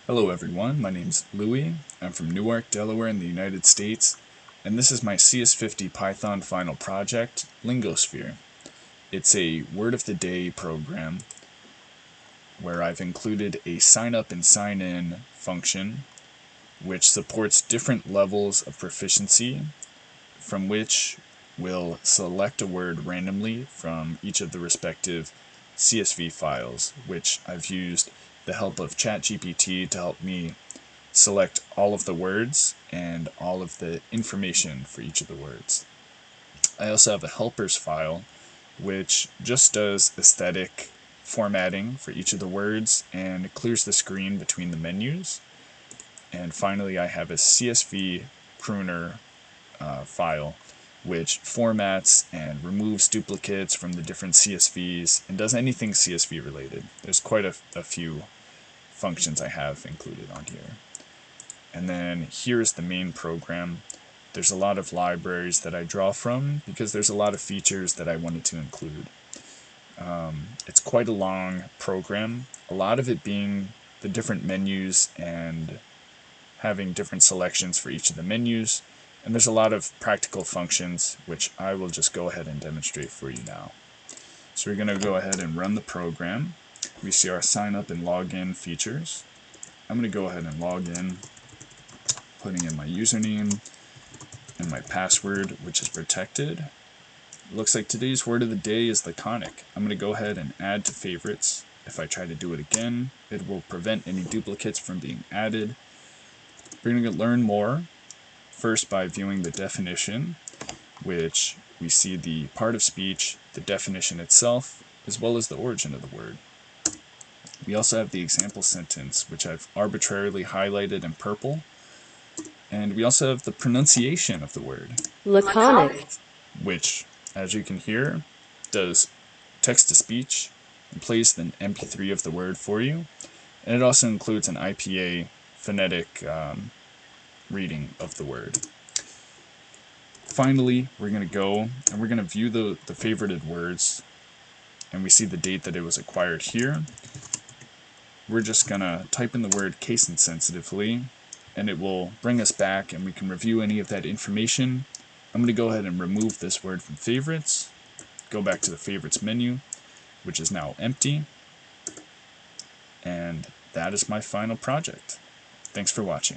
Hello everyone, my name's Louie. I'm from Newark, Delaware in the United States, and this is my CS50 Python final project, Lingosphere. It's a word of the day program where I've included a sign up and sign in function which supports different levels of proficiency, from which we'll select a word randomly from each of the respective CSV files, which I've used the help of ChatGPT to help me select all of the words and all of the information for each of the words. I also have a helpers file which just does aesthetic formatting for each of the words and clears the screen between the menus. And finally, I have a CSV pruner file which formats and removes duplicates from the different CSVs and does anything CSV related. There's quite a few functions I have included on here. And then here's the main program. There's a lot of libraries that I draw from because there's a lot of features that I wanted to include. It's quite a long program, a lot of it being the different menus and having different selections for each of the menus, and there's a lot of practical functions which I will just go ahead and demonstrate for you now. So we're going to go ahead and run the program. We see our sign up and login features. I'm going to go ahead and log in, putting in my username and my password, which is protected. It looks like today's word of the day is laconic. I'm going to go ahead and add to favorites. If I try to do it again, it will prevent any duplicates from being added. We're going to learn more first by viewing the definition, which we see the part of speech, the definition itself, as well as the origin of the word. We also have the example sentence, which I've arbitrarily highlighted in purple. And we also have the pronunciation of the word, laconic, which, as you can hear, does text-to-speech and plays the MP3 of the word for you. And it also includes an IPA phonetic reading of the word. Finally, we're going to go and we're going to view the favorited words, and we see the date that it was acquired here. We're just going to type in the word case insensitively, and it will bring us back and we can review any of that information. I'm going to go ahead and remove this word from favorites, go back to the favorites menu, which is now empty, and that is my final project. Thanks for watching.